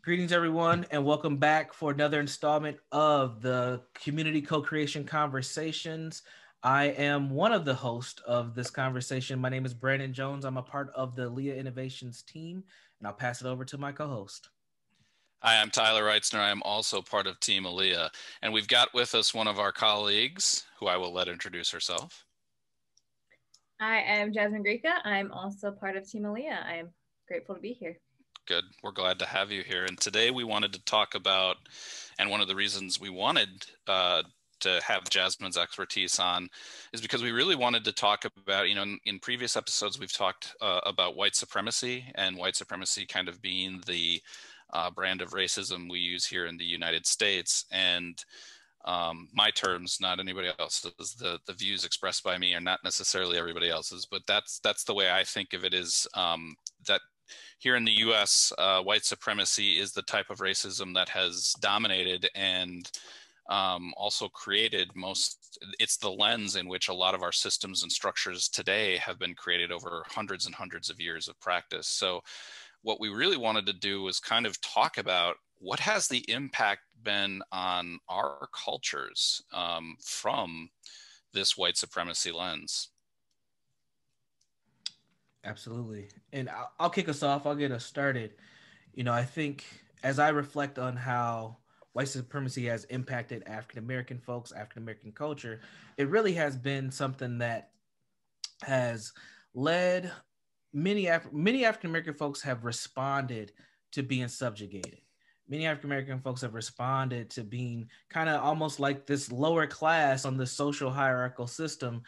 Greetings, everyone, and welcome back for another installment of the Community Co-Creation Conversations. I am one of the hosts of this conversation. My name is Brandon Jones. I'm a part of the Leah Innovations team, and I'll pass it over to my co-host. Hi, I'm Tyler Reitzner. I am also part of Team Aaliyah, and we've got with us one of our colleagues, who I will let introduce herself. I am Jasmine Greca. I'm also part of Team Aaliyah. I am grateful to be here. Good. We're glad to have you here. And today we wanted to talk about, and one of the reasons we wanted to have Jasmine's expertise on is because we really wanted to talk about, in previous episodes, we've talked about white supremacy and white supremacy kind of being the brand of racism we use here in the United States. And my terms, not anybody else's. The views expressed by me are not necessarily everybody else's, but that's the way I think of it, is that here in the US, white supremacy is the type of racism that has dominated and also created it's the lens in which a lot of our systems and structures today have been created over hundreds and hundreds of years of practice. So what we really wanted to do was kind of talk about what has the impact been on our cultures from this white supremacy lens. Absolutely. And I'll kick us off. I'll get us started. I think as I reflect on how white supremacy has impacted African-American folks, African-American culture, it really has been something that has led many African-American folks have responded to being subjugated. Many African-American folks have responded to being kind of almost like this lower class on the social hierarchical system.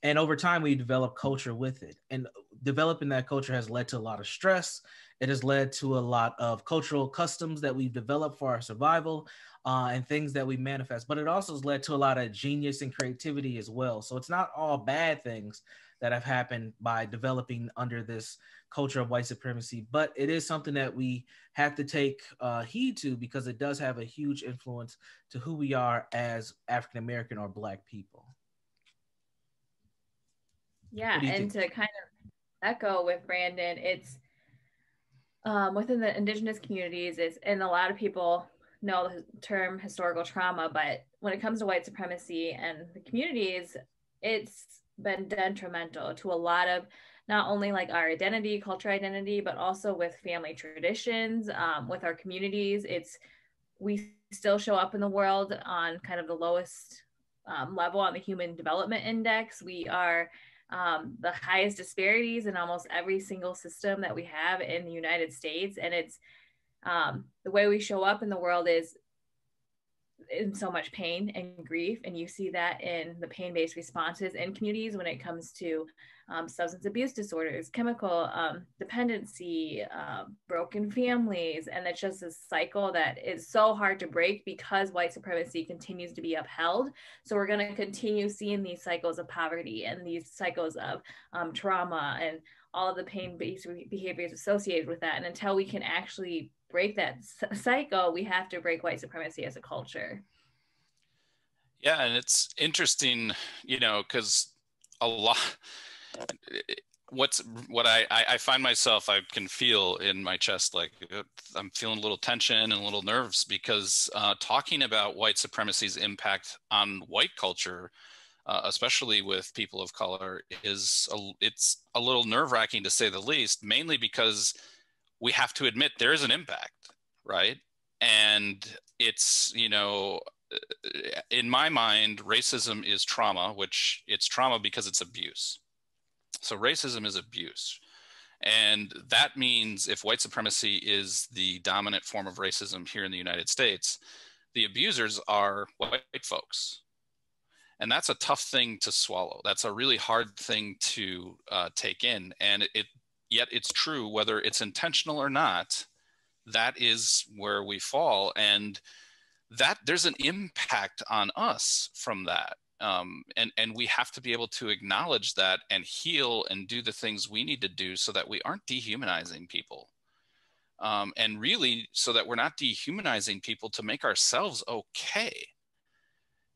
And over time, we develop culture with it. And developing that culture has led to a lot of stress. It has led to a lot of cultural customs that we've developed for our survival and things that we manifest. But it also has led to a lot of genius and creativity as well. So it's not all bad things that have happened by developing under this culture of white supremacy, but it is something that we have to take heed to, because it does have a huge influence to who we are as African American or Black people. Yeah, and to kind of echo with Brandon, it's within the indigenous communities, and a lot of people know the term historical trauma, but when it comes to white supremacy and the communities, it's been detrimental to a lot of not only like our identity, culture identity, but also with family traditions, with our communities. We still show up in the world on kind of the lowest level on the Human Development Index. We are the highest disparities in almost every single system that we have in the United States. And it's the way we show up in the world is in so much pain and grief. And you see that in the pain-based responses in communities when it comes to substance abuse disorders, chemical dependency, broken families. And it's just a cycle that is so hard to break because white supremacy continues to be upheld. So we're going to continue seeing these cycles of poverty and these cycles of trauma and all of the pain-based behaviors associated with that. And until we can actually break that cycle, we have to break white supremacy as a culture. Yeah, and it's interesting, because a lot, what I find myself, I can feel in my chest, like I'm feeling a little tension and a little nerves, because talking about white supremacy's impact on white culture, especially with people of color, it's a little nerve-wracking to say the least, mainly because we have to admit there is an impact, right? And it's, in my mind, racism is trauma, which it's trauma because it's abuse. So racism is abuse. And that means if white supremacy is the dominant form of racism here in the United States, the abusers are white folks. And that's a tough thing to swallow. That's a really hard thing to take in. And yet it's true, whether it's intentional or not. That is where we fall, and that there's an impact on us from that. And we have to be able to acknowledge that and heal and do the things we need to do so that we aren't dehumanizing people. And really so that we're not dehumanizing people to make ourselves okay.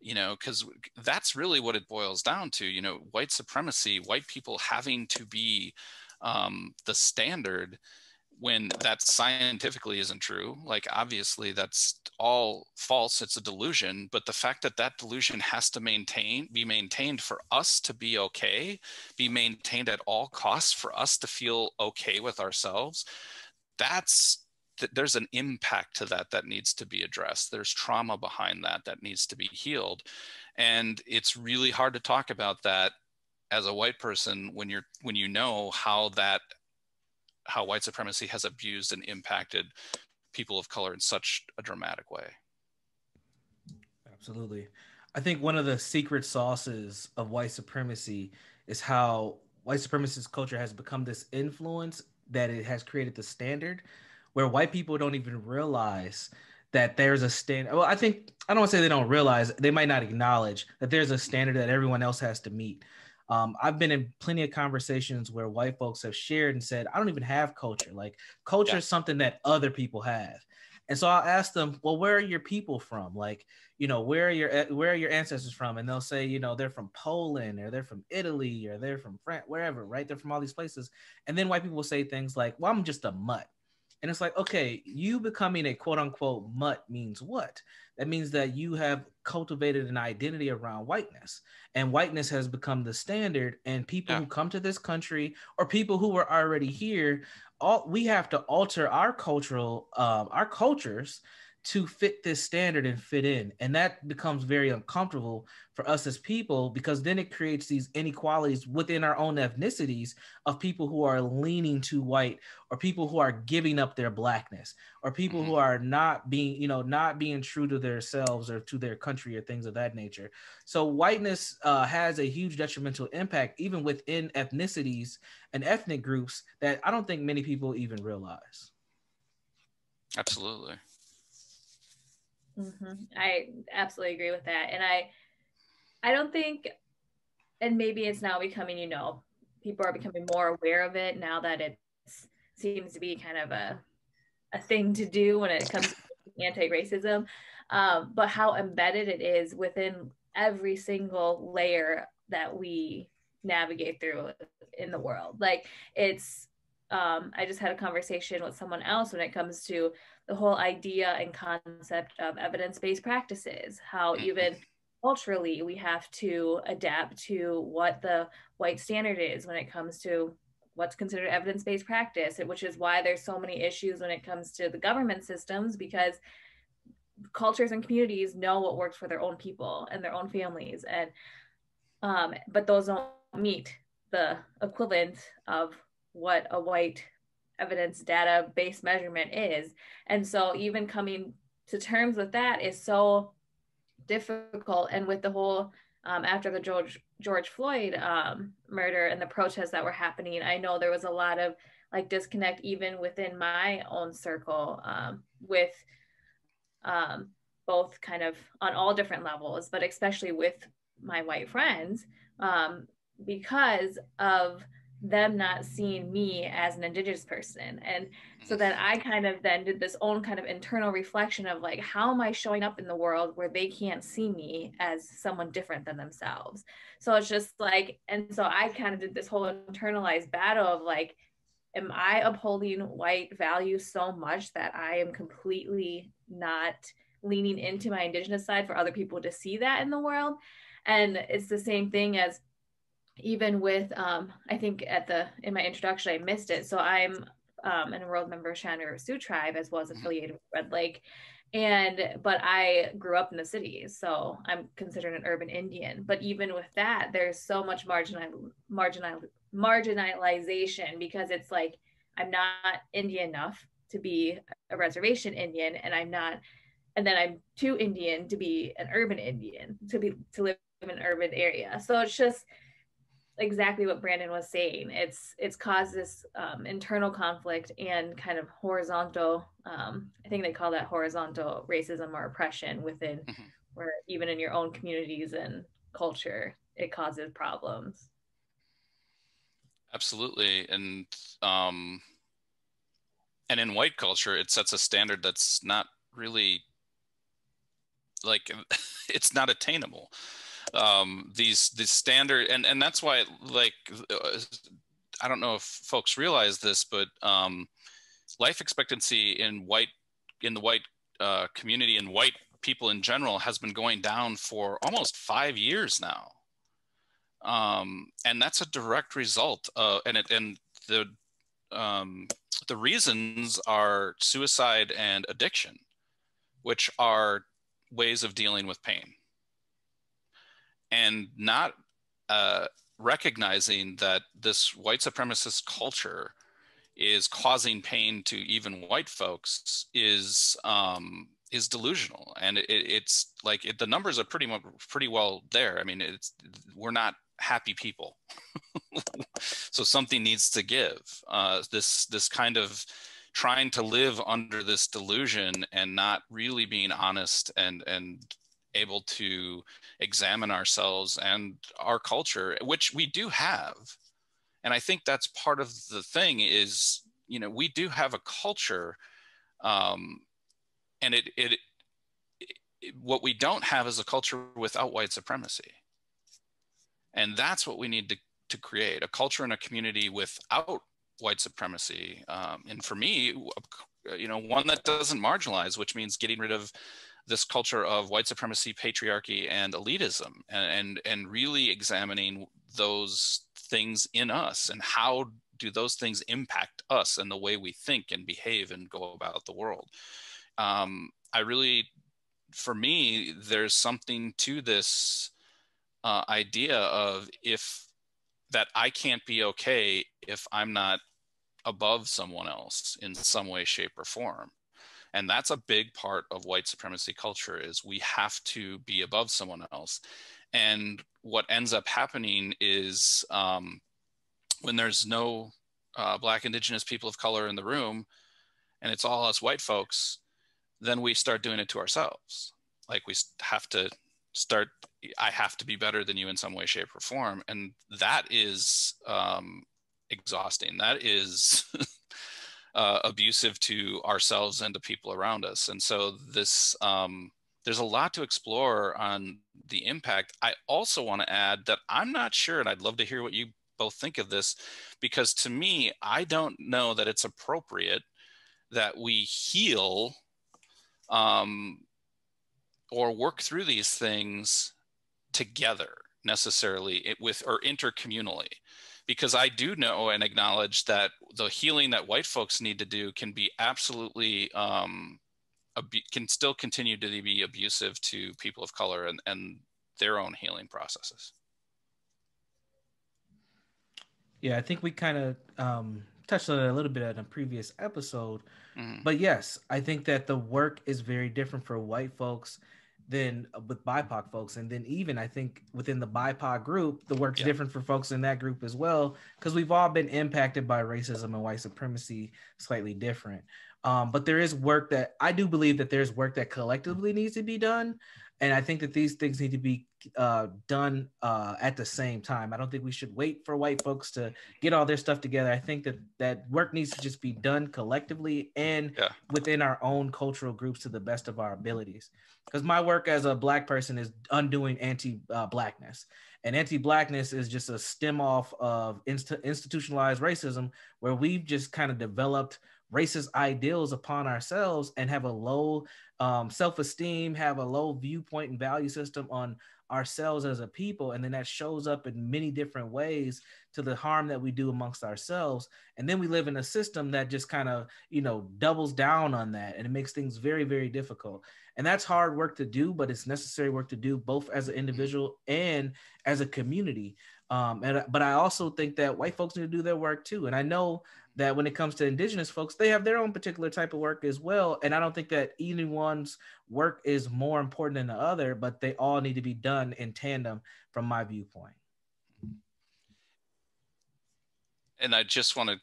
Because that's really what it boils down to, white supremacy, white people having to be the standard, when that scientifically isn't true. Like, obviously that's all false, it's a delusion, but the fact that that delusion has to be maintained for us to be okay, be maintained at all costs for us to feel okay with ourselves, there's an impact to that that needs to be addressed. There's trauma behind that that needs to be healed. And it's really hard to talk about that as a white person when you know how white supremacy has abused and impacted people of color in such a dramatic way. Absolutely. I think one of the secret sauces of white supremacy is how white supremacist culture has become this influence that it has created the standard where white people don't even realize that there's a standard. Well, I don't want to say they don't realize, they might not acknowledge that there's a standard that everyone else has to meet. I've been in plenty of conversations where white folks have shared and said, I don't even have culture. Like, culture Yeah. is something that other people have. And so I'll ask them, well, where are your people from? Like, where are your ancestors from? And they'll say, they're from Poland, or they're from Italy, or they're from France, wherever, right? They're from all these places. And then white people will say things like, well, I'm just a mutt. And it's like, okay, you becoming a quote unquote mutt means what? That means that you have cultivated an identity around whiteness, and whiteness has become the standard. And people Yeah. who come to this country, or people who were already here, we have to alter our our cultures to fit this standard and fit in. And that becomes very uncomfortable for us as people, because then it creates these inequalities within our own ethnicities of people who are leaning too white, or people who are giving up their blackness, or people Mm-hmm. who are not being true to themselves or to their country, or things of that nature. So whiteness has a huge detrimental impact even within ethnicities and ethnic groups that I don't think many people even realize. Absolutely. I absolutely agree with that. And I don't think, and maybe it's now becoming, people are becoming more aware of it now that it seems to be kind of a thing to do when it comes to anti-racism. But how embedded it is within every single layer that we navigate through in the world. Like, it's, I just had a conversation with someone else when it comes to the whole idea and concept of evidence-based practices, how Mm-hmm. even culturally we have to adapt to what the white standard is when it comes to what's considered evidence-based practice, which is why there's so many issues when it comes to the government systems, because cultures and communities know what works for their own people and their own families, and but those don't meet the equivalent of what a white evidence data based measurement is. And so even coming to terms with that is so difficult. And with the whole after the George Floyd murder and the protests that were happening, I know there was a lot of like disconnect even within my own circle, with both kind of on all different levels, but especially with my white friends, because of them not seeing me as an indigenous person. And so then I kind of then did this own kind of internal reflection of like, how am I showing up in the world where they can't see me as someone different than themselves? So it's just like, and so I kind of did this whole internalized battle of like, am I upholding white values so much that I am completely not leaning into my indigenous side for other people to see that in the world? And it's the same thing as even with I think in my introduction I missed it. So I'm an enrolled member of Shawnee River Sioux Tribe, as well as affiliated with Red Lake. But I grew up in the cities, so I'm considered an urban Indian. But even with that, there's so much marginalization, because it's like I'm not Indian enough to be a reservation Indian, and then I'm too Indian to be an urban Indian, to live in an urban area. So it's just exactly what Brandon was saying. It's caused this internal conflict and kind of horizontal. I think they call that horizontal racism or oppression within, Mm-hmm. where even in your own communities and culture, it causes problems. Absolutely. And in white culture, it sets a standard that's not really like it's not attainable. These standard, and that's why, like, I don't know if folks realize this, but life expectancy in the white community and white people in general has been going down for almost 5 years now. And that's a direct result of, and the reasons are suicide and addiction, which are ways of dealing with pain, and not recognizing that this white supremacist culture is causing pain to even white folks is delusional. And it's like the numbers are pretty well there. I mean, we're not happy people. So something needs to give. This kind of trying to live under this delusion and not really being honest and able to examine ourselves and our culture, which we do have. And I think that's part of the thing is, we do have a culture, and what we don't have is a culture without white supremacy. And that's what we need to create, a culture and a community without white supremacy. And for me, one that doesn't marginalize, which means getting rid of this culture of white supremacy, patriarchy, and elitism, and really examining those things in us and how do those things impact us and the way we think and behave and go about the world. For me, there's something to this idea of that I can't be okay if I'm not above someone else in some way, shape, or form. And that's a big part of white supremacy culture, is we have to be above someone else. And what ends up happening is when there's no Black, Indigenous, people of color in the room, and it's all us white folks, then we start doing it to ourselves. Like we have to start, I have to be better than you in some way, shape, or form. And that is exhausting. That is abusive to ourselves and to people around us. And so there's a lot to explore on the impact. I also want to add that I'm not sure, and I'd love to hear what you both think of this, because to me, I don't know that it's appropriate that we heal or work through these things together necessarily or intercommunally, because I do know and acknowledge that the healing that white folks need to do can be absolutely can still continue to be abusive to people of color and their own healing processes. Yeah, I think we kind of touched on it a little bit in a previous episode. But yes, I think that the work is very different for white folks than with BIPOC folks. And then even I think within the BIPOC group, the work's different for folks in that group as well, because we've all been impacted by racism and white supremacy slightly different. But there is work that I do believe that there's work that collectively needs to be done. And I think that these things need to be done at the same time. I don't think we should wait for white folks to get all their stuff together. I think that work needs to just be done collectively and within our own cultural groups to the best of our abilities. Because my work as a Black person is undoing anti-Blackness. And anti-Blackness is just a stem off of institutionalized racism, where we've just kind of developed racist ideals upon ourselves and have a low self-esteem, have a low viewpoint and value system on ourselves as a people. And then that shows up in many different ways to the harm that we do amongst ourselves. And then we live in a system that just kind of, doubles down on that. And it makes things very, very difficult. And that's hard work to do, but it's necessary work to do both as an individual and as a community. But I also think that white folks need to do their work too. And I know that when it comes to Indigenous folks, they have their own particular type of work as well. And I don't think that anyone's work is more important than the other, but they all need to be done in tandem from my viewpoint. And I just want to,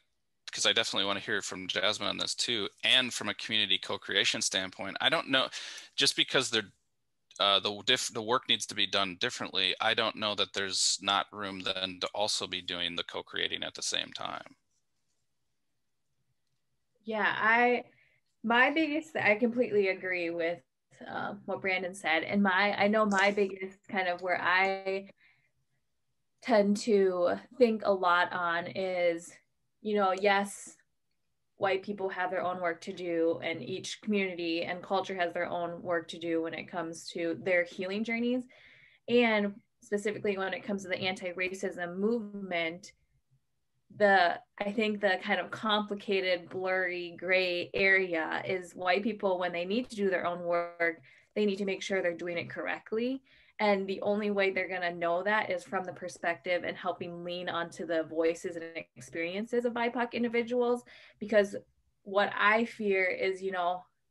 because I definitely want to hear from Jasmine on this too, and from a community co-creation standpoint. I don't know, just because the work needs to be done differently, I don't know that there's not room then to also be doing the co-creating at the same time. Yeah, I completely agree with what Brandon said. And I know my biggest kind of where I tend to think a lot on is, yes, white people have their own work to do, and each community and culture has their own work to do when it comes to their healing journeys. And specifically when it comes to the anti-racism movement, I think the kind of complicated, blurry, gray area is white people, when they need to do their own work, they need to make sure they're doing it correctly. And the only way they're going to know that is from the perspective and helping lean onto the voices and experiences of BIPOC individuals. Because what I fear is,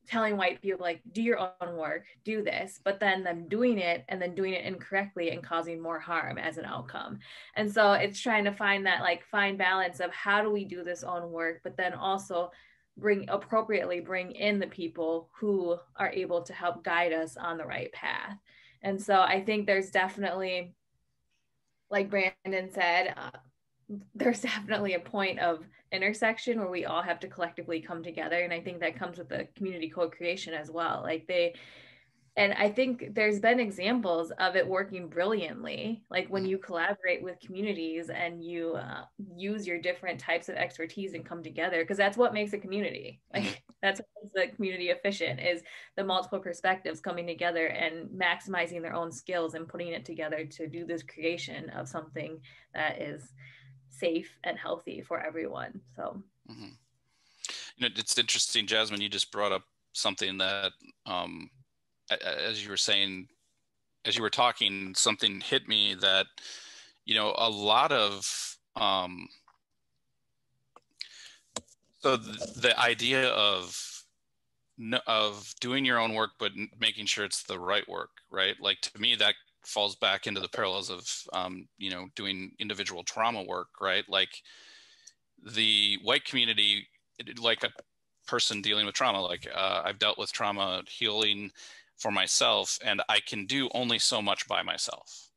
telling white people, like, do your own work, do this, but then them doing it and then doing it incorrectly and causing more harm as an outcome. And so it's trying to find that like fine balance of how do we do this own work, but then also bring in the people who are able to help guide us on the right path. And so I think there's definitely, like Brandon said, there's definitely a point of intersection where we all have to collectively come together. And I think that comes with the community co-creation as well. And I think there's been examples of it working brilliantly, like when you collaborate with communities and you use your different types of expertise and come together, because that's what makes a community. Like that's what makes the community efficient, is the multiple perspectives coming together and maximizing their own skills and putting it together to do this creation of something that is safe and healthy for everyone. So, it's interesting, Jasmine, you just brought up something that, as you were saying, as you were talking, something hit me that, a lot of, so the idea of doing your own work, but making sure it's the right work, right? Like, to me, that falls back into the parallels of, doing individual trauma work, right? Like the white community, like a person dealing with trauma, like I've dealt with trauma healing for myself, and I can do only so much by myself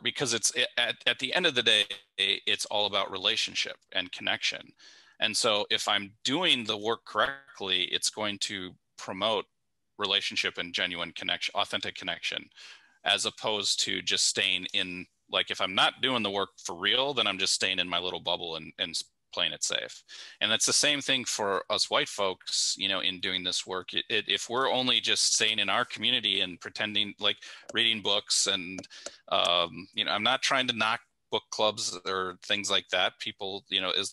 because it's at the end of the day, it's all about relationship and connection. And so if I'm doing the work correctly, it's going to promote relationship and genuine connection, authentic connection, as opposed to just staying in, like, if I'm not doing the work for real, then I'm just staying in my little bubble and playing it safe. And that's the same thing for us white folks, in doing this work. If we're only just staying in our community and pretending, like reading books and, I'm not trying to knock book clubs or things like that. People,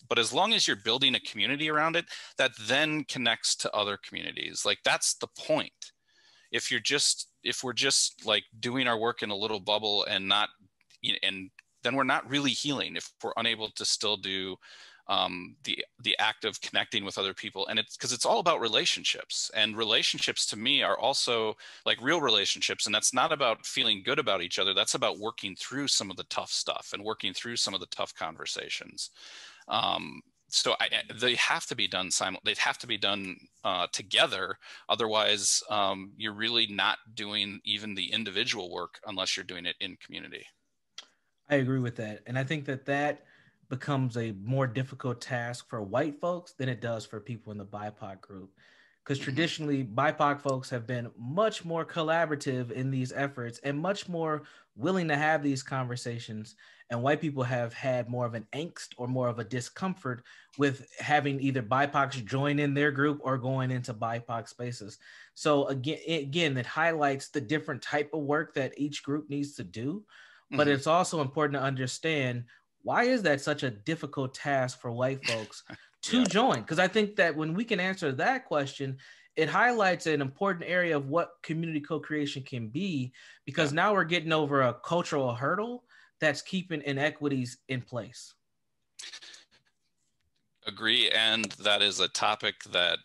but as long as you're building a community around it, that then connects to other communities. Like, that's the point. If we're just like doing our work in a little bubble and not, and then we're not really healing if we're unable to still do the act of connecting with other people. And it's because it's all about relationships, and relationships to me are also like real relationships. And that's not about feeling good about each other. That's about working through some of the tough stuff and working through some of the tough conversations. So they have to be done they'd have to be done together. Otherwise, you're really not doing even the individual work unless you're doing it in community. I agree with that. And I think that becomes a more difficult task for white folks than it does for people in the BIPOC group. Because traditionally, BIPOC folks have been much more collaborative in these efforts and much more willing to have these conversations. And white people have had more of an angst or more of a discomfort with having either BIPOCs join in their group or going into BIPOC spaces. So again, it highlights the different type of work that each group needs to do. But it's also important to understand, why is that such a difficult task for white folks to join? Because I think that when we can answer that question, it highlights an important area of what community co-creation can be, because now we're getting over a cultural hurdle that's keeping inequities in place. Agree. And that is a topic that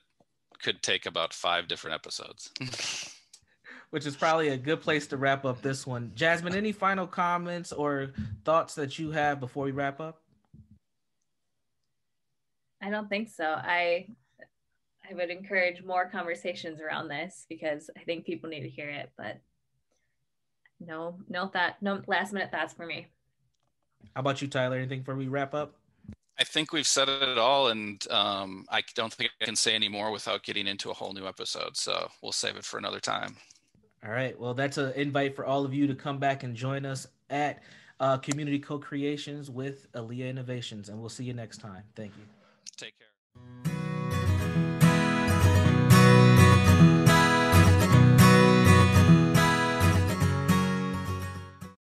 could take about 5 different episodes. Which is probably a good place to wrap up this one. Jasmine, any final comments or thoughts that you have before we wrap up? I don't think so. I would encourage more conversations around this because I think people need to hear it. But no last minute thoughts for me. How about you, Tyler? Anything before we wrap up? I think we've said it all, and I don't think I can say any more without getting into a whole new episode. So we'll save it for another time. All right. Well, that's an invite for all of you to come back and join us at Community Co-Creations with Aaliyah Innovations, and we'll see you next time. Thank you. Take care.